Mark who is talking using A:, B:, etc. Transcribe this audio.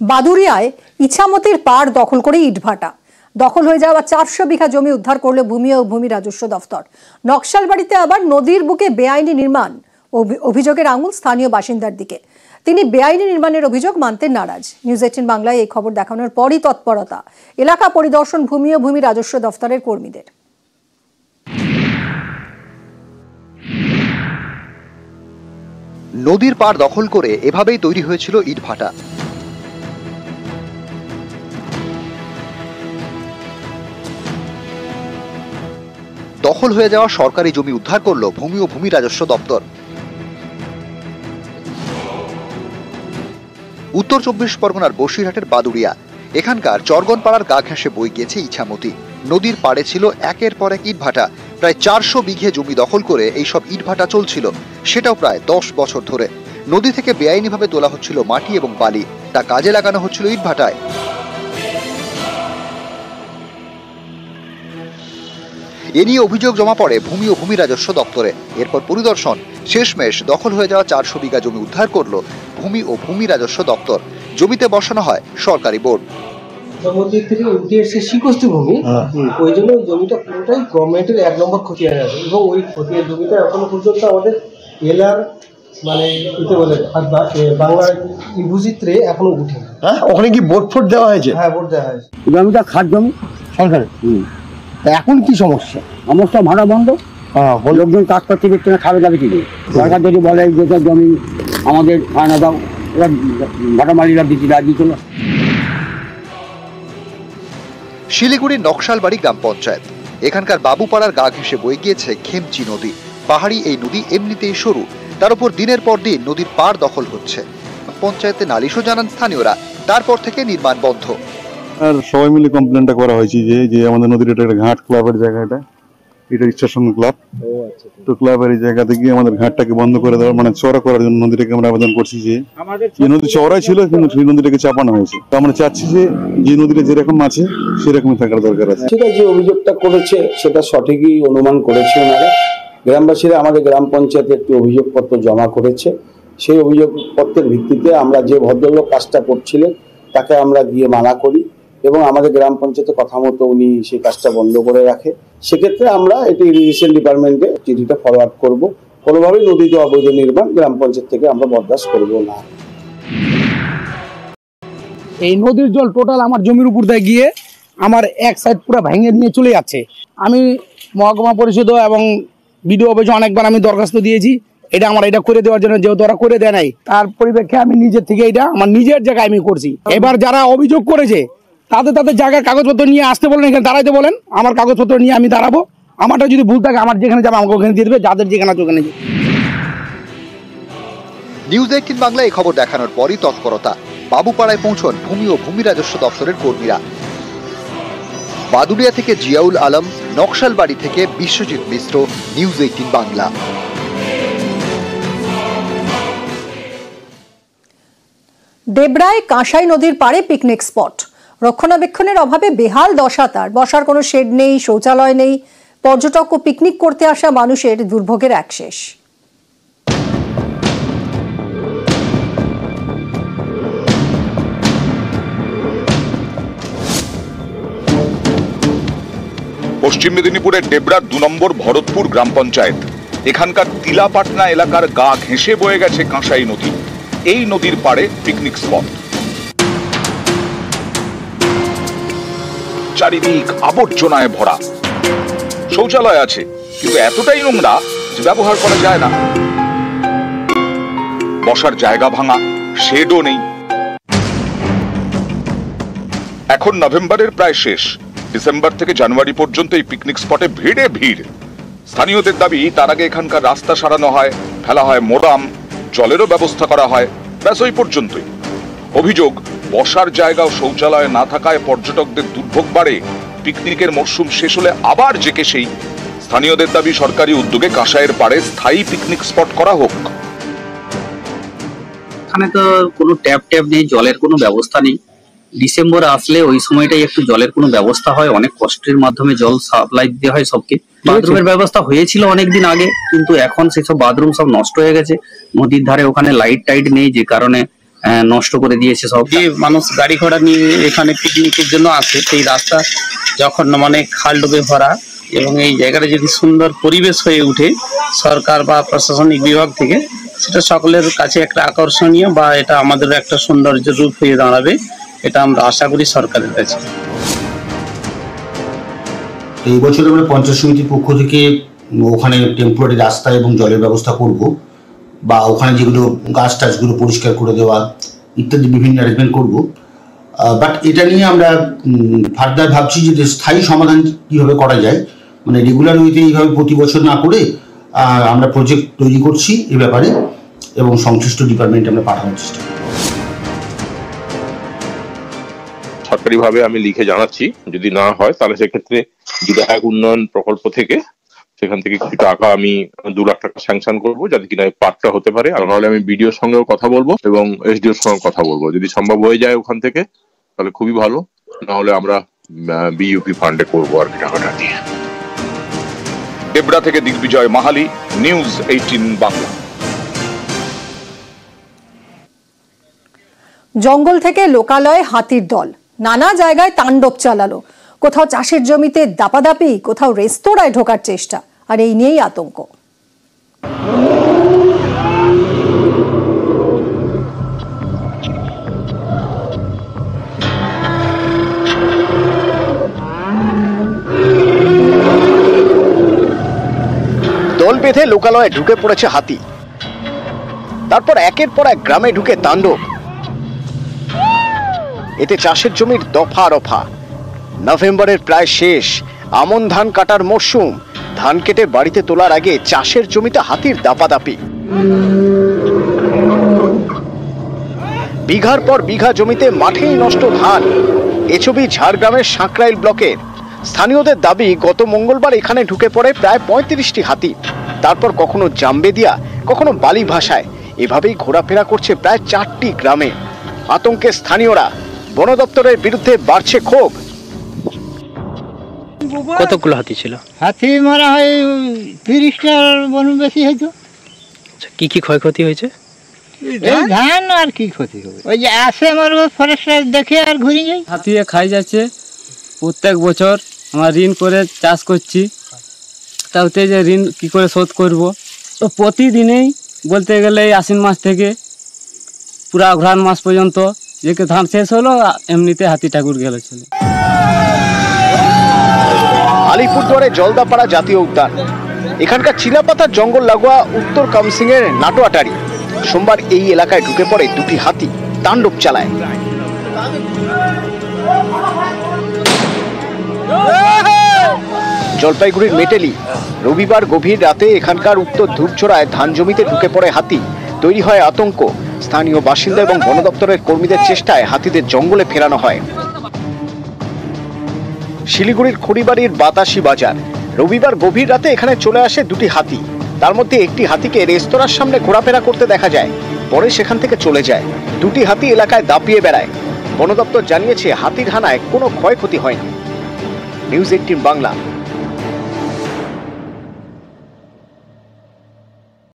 A: বাদুড়িয়ায় ইছামতির পাড় দখল করে ইটভাটা। দখল হয়ে যাওয়া 400 বিঘা জমি উদ্ধার করল ভূমি ও ভূমি রাজস্ব দফতর। নকশালবাড়িতে আবার নদীর বুকে বেআইনি নির্মাণ অভিযোগের আঙুল স্থানীয় বাসিন্দার দিকে। তিনি বেআইনি নির্মাণের অভিযোগ মানতে নারাজ। নিউজ 18 বাংলায় এই খবর দেখানোর পরই তৎপরতা এলাকা পরিদর্শন ভূমি ও ভূমি রাজস্ব দফতরের কর্মীদের।
B: নদীর পাড় দখল করে এভাবেই তৈরি হয়েছিল ইটভাটা। দখল হয়ে যাওয়া সরকারি জমি উদ্ধার করল ভূমি ও ভূমি রাজস্ব দপ্তর। উত্তর 24 পরগনার বসিরহাটের বাদুড়িয়া, এখানকার চরগনপাড়ার গা ঘেঁষে বয়ে গিয়েছে ইছামতি। নদীর পাড়ে ছিল একের পর এক ইটভাটা। প্রায় 400 বিঘে জমি দখল করে এইসব ইটভাটা চলছিল, সেটাও প্রায় 10 বছর ধরে। নদী থেকে বেআইনিভাবে তোলা হচ্ছিল মাটি এবং বালি, তা কাজে লাগানো হচ্ছিল ইটভাটায়। এ নিয়ে অভিযোগ জমা পড়ে ভূমি ও ভূমি রাজস্ব দপ্তরে। এরপর পরিদর্শন, শেষমেশ দখল হয়ে যাওয়া 400 বিঘা জমি উদ্ধার করল ভূমি ও ভূমি রাজস্ব দপ্তর। জমিতে বসানো হয় সরকারি বোর্ড।
C: সমুদ্র থেকে উঠে এসে শিকস্তি ভূমি, ওই জন্য ওই জমিটা পুরোটাই গভর্নমেন্টের 1 নম্বর খতিয়ান আছে এবং ওই খতিয়ান জমিটা এখনো পর্যন্ত আমাদের এলার মানে কি বলে বাংলা ভূচিত্রে এখনো উঠে।
D: হ্যাঁ, ওখানে কি বোর্ড ফোর্ড দেওয়া হয়েছে?
C: হ্যাঁ, বোর্ড দেওয়া হয়েছে।
D: জমিটা খাট জমি সরকারের। এখন কি সমস্যা?
E: সমস্যা ভাড়া বন্ধ। লোকজন কাজ করতে গেছে না, খাবে যাবে কি? সরকার যদি বলে যে জমি আমাদের ভাড়া দাও, ওরা ভাড়া মালিকরা দিতে রাজি ছিল।
B: শিলিগুড়ির নকশালবাড়ি গ্রাম পঞ্চায়েত, এখানকার বাবুপাড়ার গা ঘেঁষে বয়ে গিয়েছে খেমচি নদী। পাহাড়ি এই নদী এমনিতেই সরু, তার উপর দিনের পর দিন নদীর পাড় দখল হচ্ছে। পঞ্চায়েতে নালিশও জানান স্থানীয়রা, তারপর থেকে নির্মাণ বন্ধ।
F: আর সবাই মিলে কমপ্লেনটা করা হয়েছে যে আমাদের নদীর একটা ঘাট ক্লাবের জায়গাটা, এটা ইচ্ছাসঙ্গ ক্লাব, তো ক্লাবের এই জায়গা থেকে আমাদের ঘাটটাকে বন্ধ করে দেওয়ার মানে চওড়া করার জন্য নদীটাকে আমরা আবেদন করছি যে নদী চওড়াই ছিল কিন্তু সেই নদীটাকে চাপানো হয়েছে। তো আমরা চাচ্ছি যে নদীটা যেরকম আছে সেরকমই থাকার দরকার আছে।
G: সেটা যে অভিযোগটা করেছে সেটা সঠিকই অনুমান করেছে ওনারা। গ্রামবাসীরা আমাদের গ্রাম পঞ্চায়েতে একটি অভিযোগপত্র জমা করেছে। সেই অভিযোগপত্রের ভিত্তিতে আমরা যে ভদ্রলোক কাজটা করছিলেন তাকে আমরা গিয়ে মানা করি এবং আমাদের গ্রাম পঞ্চায়েতের কথা মতো উনি সেই কাজটা বন্ধ করে রাখে। সেক্ষেত্রে আমরা এটি ইরিগেশন ডিপার্টমেন্টে চিঠিটা ফরওয়ার্ড করব। কোনোভাবেই নদীতে অবৈধ নির্মাণ গ্রাম পঞ্চায়েত থেকে আমরা বরদাস্ত করব না।
E: এই নদীর জল টোটাল আমার জমির উপর দিয়ে গিয়ে আমার এক সাইড পুরো ভেঙে নিয়ে চলে যাচ্ছে। আমি মহকুমা পরিষদ এবং বিডিও অফিসে অনেকবার আমি দরখাস্ত দিয়েছি এটা আমার এটা করে দেওয়ার জন্য, যেহেতু ওরা করে দেয় নাই, তার পরিপ্রেক্ষে আমি নিজের থেকে এটা আমার নিজের জায়গায় আমি করছি। এবার যারা অভিযোগ করেছে তাদের জায়গার কাগজপত্র নিয়ে আসতে বলেন, এখানে দাঁড়াইতে বলেন, আমার কাগজপত্র নিয়ে আমি দাঁড়াবো। আমারটা যদি ভুল থাকে আমার যেখানে যাবে আমাকে ওখানে দিয়ে দেবে, যাদের যেখানে আছে ওখানে।
B: নিউজ 18 বাংলা এই খবর দেখানোর পরই তৎপরতা। বাবুপাড়ায় পৌঁছন ভূমি ও ভূমি রাজস্ব দপ্তরের কর্মীরা। বাদুড়িয়া থেকে জিয়াউল আলম, নকশালবাড়ি থেকে বিশ্বজিৎ মিশ্র, নিউজ 18 বাংলা।
A: দেবরায় কাঁসাই নদীর পাড়ে পিকনিক স্পট। রক্ষণাবেক্ষণের অভাবে বেহাল দশা তার। বসার কোনো শেড নেই, শৌচালয় নেই। পর্যটক ও পিকনিক করতে আসা মানুষের দুর্ভোগের একশেষ।
H: পশ্চিম মেদিনীপুরের ডেবরার 2 নম্বর ভরতপুর গ্রাম পঞ্চায়েত, এখানকার তিলাপাটনা এলাকার গা ঘেঁষে বয়ে গেছে কাঁসাই নদী। এই নদীর পাড়ে পিকনিক স্পট। চারিদিক আবর্জনায় ভরা। শৌচালয় আছে কিন্তু এতটাই নোংরা যে ব্যবহার করা যায় না। বসার জায়গা ভাঙা, শেডও নেই। এখন নভেম্বরের প্রায় শেষ, ডিসেম্বর থেকে জানুয়ারি পর্যন্ত এই পিকনিক স্পটে ভিড়ে ভিড়। স্থানীয়দের দাবি তার আগে এখানকার রাস্তা সারানো হয়, ফেলা হয় মোরাম, জলেরও ব্যবস্থা করা হয়, ব্যাস ওই পর্যন্তই। অভিযোগ, বসার জায়গা ও শৌচালয় না থাকায় পর্যটকদের দুর্ভোগ বাড়ে। পিকনিকের মরশুম শেষ হলে আবার জেকে সেই। স্থানীয়দের দাবি সরকারি উদ্যোগে কাঁসাইয়ের পাড়ে স্থায়ী পিকনিক স্পট করা হোক।
I: এখানে তো কোনো ট্যাপ নেই, জলের কোনো ব্যবস্থা নেই। ডিসেম্বর আসলে ওই সময়টাই একটু জলের কোনো ব্যবস্থা হয়, অনেক কষ্টের মাধ্যমে জল সাপ্লাই দিতে হয় সবকে। বাথরুমের ব্যবস্থা হয়েছিল অনেকদিন আগে, কিন্তু এখন সেসব বাথরুম সব নষ্ট হয়ে গেছে। নদীর ধারে ওখানে লাইট টাইট নেই, যে কারণে নষ্ট করে দিয়েছে সব। যে মানুষ গাড়ি ঘোড়া নিয়ে এখানে পিকনিকের জন্য আসে, সেই রাস্তা যখন মানে খাল ডুবে ভরা, এবং এই জায়গাটা যদি সুন্দর পরিবেশ হয়ে উঠে সরকার বা প্রশাসনিক বিভাগ থেকে, সেটা সকলের কাছে একটা আকর্ষণীয় বা এটা আমাদের একটা সৌন্দর্য রূপ হয়ে দাঁড়াবে, এটা আমরা আশা করি সরকারের কাছে।
J: এই বছর আমরা পঞ্চায়েত সমিতির পক্ষ থেকে ওখানে টেম্পোরারি রাস্তা এবং জলের ব্যবস্থা করব, বা ওখানে যেগুলো গাছ টাছগুলো পরিষ্কার করে দেওয়া ইত্যাদি বিভিন্ন অ্যারেঞ্জমেন্ট করব। বাট এটা নিয়ে আমরা ফার্দার ভাবছি যে স্থায়ী সমাধান কীভাবে করা যায়, মানে রেগুলার ওয়েতে এইভাবে প্রতি বছর না করে আমরা প্রজেক্ট তৈরি করছি এ ব্যাপারে, এবং সংশ্লিষ্ট ডিপার্টমেন্টে আমরা পাঠানোর চেষ্টা করব।
K: সরকারিভাবে আমি লিখে জানাচ্ছি, যদি না হয় তাহলে সেক্ষেত্রে বিধায়ক উন্নয়ন প্রকল্প থেকে সেখান থেকে কিছু টাকা আমি 2 লাখ টাকা স্যাংশন করবো, যাতে কিনা এই পার্কটা হতে পারে। আর নাহলে আমি বিডিওর সঙ্গেও কথা বলবো এবং এসডিওর সঙ্গে কথা বলবো, যদি সম্ভব হয়ে যায় ওখান থেকে তাহলে খুবই ভালো, না হলে আমরা বিইউপি ফান্ডে করবো আর কি টাকাটা দিয়ে।
H: দেবরা থেকে দিগ্বিজয় মাহালি, নিউজ 18 বাংলা।
A: জঙ্গল থেকে লোকালয়ে হাতির দল নানা জায়গায় তাণ্ডব চালালো। কোথাও চাষের জমিতে দাপাদাপি, কোথাও রেস্তোরাঁয় ঢোকার চেষ্টা, আর এই নিয়েই আতঙ্ক।
L: দল বেঁধে লোকালয়ে ঢুকে পড়েছে হাতি, তারপর একের পর এক গ্রামে ঢুকে তাণ্ডব। এতে চাষের জমির দফা রফা। নভেম্বরের প্রায় শেষ, আমন ধান কাটার মরশুম। ধান কেটে বাড়িতে তোলার আগে চাষের জমিতে হাতির দাপাদাপি। বিঘার পর বিঘা জমিতে মাঠেই নষ্ট ধান। এ ছবি ঝাড়গ্রামের সাঁকরাইল ব্লকের। স্থানীয়দের দাবি, গত মঙ্গলবার এখানে ঢুকে পড়ে প্রায় 35টি হাতি। তারপর কখনো জাম্বেদিয়া, কখনো বালি ভাষায় এভাবেই ঘোরাফেরা করছে প্রায় 4টি গ্রামে। আতঙ্কে স্থানীয়রা। বন দপ্তরের বিরুদ্ধে বাড়ছে ক্ষোভ।
M: কতগুলো হাতি ছিল?
D: হাতি মারা হয় 30টার বন বেশি হয়তো।
M: কি কি ক্ষয়ক্ষতি হয়েছে?
D: ধান আর কি ক্ষতি হবে, ওই যে আসে আমার ফরেস্টার দেখে আর ঘুরে যাই।
N: হাতি খাই যাচ্ছে প্রত্যেক বছর। আমরা ঋণ করে চাষ করছি, তাতে যে ঋণ কি করে শোধ করব। তো প্রতিদিনেই বলতে গেলে এই আশ্বিন মাস থেকে পুরা অঘ্রাণ মাস পর্যন্ত যে ধান শেষ হলো, এমনিতে হাতি ঠাকুর গেল চলে।
L: আলিপুরদুয়ারে জলদাপাড়া জাতীয় উদ্যান। এখানকার চিলাপাতার জঙ্গল লাগোয়া উত্তর কামসিং এর নাটোয়াটারি। সোমবার এই এলাকায় ঢুকে পড়ে 2টি হাতি, তাণ্ডব চালায়। জলপাইগুড়ির মেটেলি। রবিবার গভীর রাতে এখানকার উত্তর ধূপছড়ায় ধান জমিতে ঢুকে পড়ে হাতি। তৈরি হয় আতঙ্ক। স্থানীয় বাসিন্দা এবং বন দপ্তরের কর্মীদের চেষ্টায় হাতিদের জঙ্গলে ফেরানো হয়। শিলিগুড়ির খড়িবাড়ির বাতাসি বাজার। রবিবার গভীর রাতে এখানে চলে আসে 2টি হাতি। তার মধ্যে একটি হাতিকে রেস্তোরাঁর সামনে ঘোরাফেরা করতে দেখা যায়, পরে সেখান থেকে চলে যায়। 2টি হাতি এলাকায় দাপিয়ে বেড়ায়। বন দপ্তর জানিয়েছে হাতির হানায় কোনো ক্ষয়ক্ষতি হয়নি। নিউজ 18 বাংলা।